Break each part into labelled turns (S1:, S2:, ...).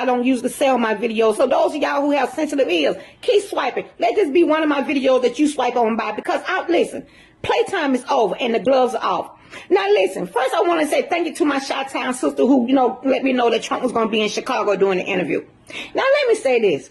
S1: I don't usually sell my videos. So those of y'all who have sensitive ears, keep swiping. Let this be one of my videos that you swipe on by, because listen, playtime is over and the gloves are off. Now listen, first I want to say thank you to my Chi-Town sister who, let me know that Trump was going to be in Chicago doing the interview. Now let me say this.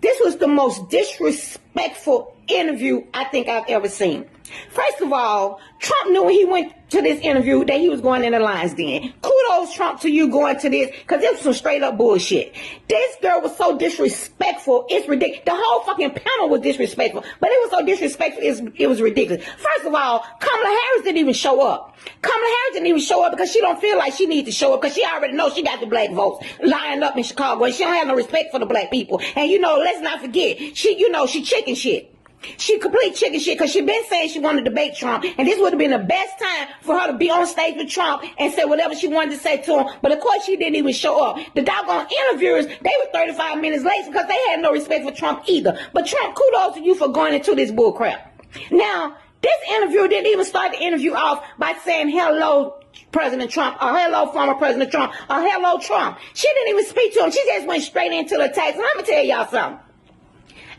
S1: This was the most disrespectful interview I think I've ever seen. First of all, Trump knew when he went to this interview that he was going in the lion's den. Kudos, Trump, to you going to this, because this was some straight up bullshit. This girl was so disrespectful, it's ridiculous. The whole fucking panel was disrespectful, but it was so disrespectful, it was ridiculous. First of all, Kamala Harris didn't even show up. Kamala Harris didn't even show up because she don't feel like she needs to show up, because she already knows she got the black votes lined up in Chicago, and she don't have no respect for the black people. And let's not forget, she chicken shit. She complete chicken shit, because she been saying she wanted to debate Trump, and this would have been the best time for her to be on stage with Trump and say whatever she wanted to say to him. But of course she didn't even show up. The doggone interviewers, they were 35 minutes late because they had no respect for Trump either. But Trump, kudos to you for going into this bull crap. Now, this interview didn't even start the interview off by saying hello President Trump, or hello former President Trump, or hello Trump. She didn't even speak to him. She just went straight into the attacks. And I'm going to tell y'all something.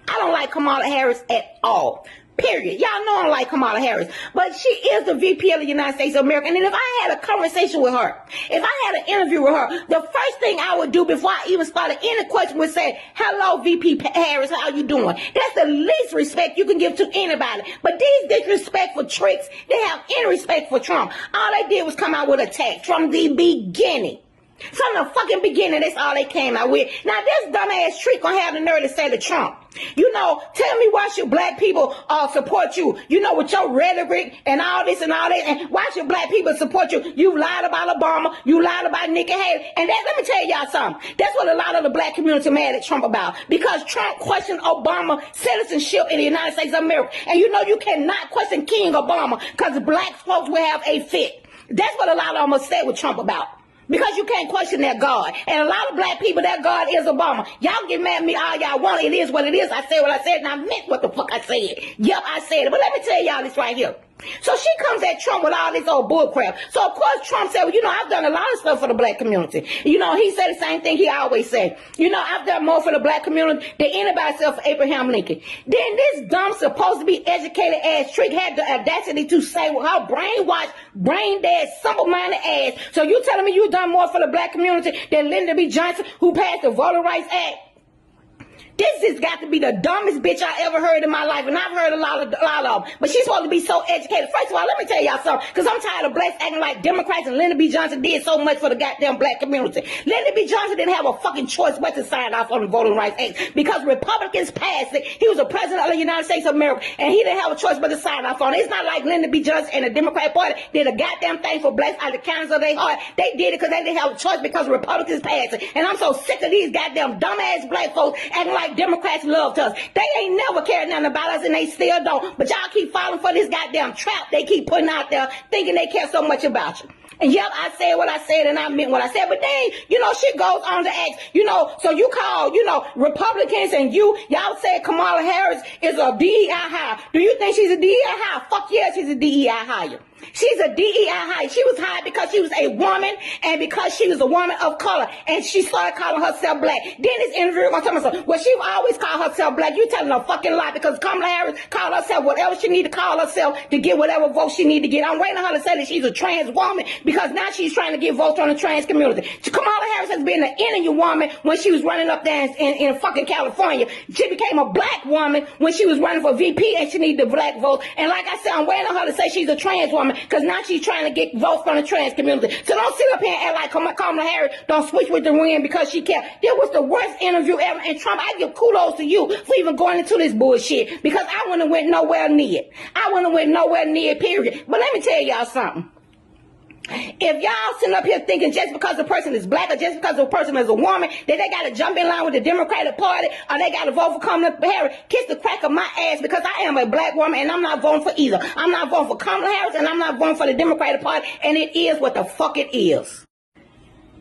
S1: I don't like Kamala Harris at all. Period. Y'all know I don't like Kamala Harris. But she is the VP of the United States of America. And if I had a conversation with her, if I had an interview with her, the first thing I would do before I even started any question would say, hello, VP Harris, how you doing? That's the least respect you can give to anybody. But these disrespectful tricks, they have any respect for Trump. All they did was come out with attacks from the beginning. From the fucking beginning, that's all they came out with. Now, this dumbass trick gonna have the nerve to say to Trump, tell me why should black people support you? With your rhetoric and all this and all that, and why should black people support you? You lied about Obama, you lied about Nikki Haley, and let me tell y'all something. That's what a lot of the black community mad at Trump about, because Trump questioned Obama citizenship in the United States of America. And you cannot question King Obama, because black folks will have a fit. That's what a lot of them are said with Trump about. Because you can't question their God. And a lot of black people, their God is Obama. Y'all get mad at me all y'all want. It is what it is. I said what I said, and I meant what the fuck I said. Yep, I said it. But let me tell y'all this right here. So she comes at Trump with all this old bullcrap. So of course Trump said, well, I've done a lot of stuff for the black community. He said the same thing he always said. I've done more for the black community than anybody except for Abraham Lincoln. Then this dumb, supposed to be educated ass trick had the audacity to say, well, her brainwashed, brain dead, simple-minded ass. So you telling me you've done more for the black community than Lyndon B. Johnson, who passed the Voting Rights Act? This has got to be the dumbest bitch I ever heard in my life, and I've heard a lot of them. But she's supposed to be so educated. First of all, let me tell y'all something, because I'm tired of blacks acting like Democrats, and Lyndon B. Johnson did so much for the goddamn black community. Lyndon B. Johnson didn't have a fucking choice but to sign off on the Voting Rights Act, because Republicans passed it. He was the president of the United States of America, and he didn't have a choice but to sign off on it. It's not like Lyndon B. Johnson and the Democrat Party did a goddamn thing for blacks out of the kindness of their heart. They did it because they didn't have a choice, because Republicans passed it. And I'm so sick of these goddamn dumbass black folks acting like Democrats love us. They ain't never cared nothing about us, and they still don't. But y'all keep falling for this goddamn trap they keep putting out there, thinking they care so much about you. And yep, I said what I said, and I meant what I said. But then, she goes on to ask, so you call, Republicans, and y'all said Kamala Harris is a DEI hire. Do you think she's a DEI hire? Fuck yeah, she's a DEI hire. She's a DEI hire. She was hired because she was a woman, and because she was a woman of color, and she started calling herself black. Then this interviewer gonna tell me, well, she always called herself black. You telling a fucking lie, because Kamala Harris called herself whatever she need to call herself to get whatever votes she need to get. I'm waiting on her to say that she's a trans woman, because now she's trying to get votes from the trans community. Kamala Harris has been an Indian woman when she was running up there in fucking California. She became a black woman when she was running for VP, and she needed the black vote. And like I said, I'm waiting on her to say she's a trans woman, because now she's trying to get votes from the trans community. So don't sit up here and act like Kamala Harris don't switch with the wind because she can't. This was the worst interview ever. And Trump, I give kudos to you for even going into this bullshit, because I wouldn't have went nowhere near it. I wouldn't have went nowhere near it, period. But let me tell y'all something. If y'all sitting up here thinking just because the person is black, or just because the person is a woman, that they got to jump in line with the Democratic Party, or they got to vote for Kamala Harris, kiss the crack of my ass, because I am a black woman, and I'm not voting for either. I'm not voting for Kamala Harris, and I'm not voting for the Democratic Party, and it is what the fuck it is.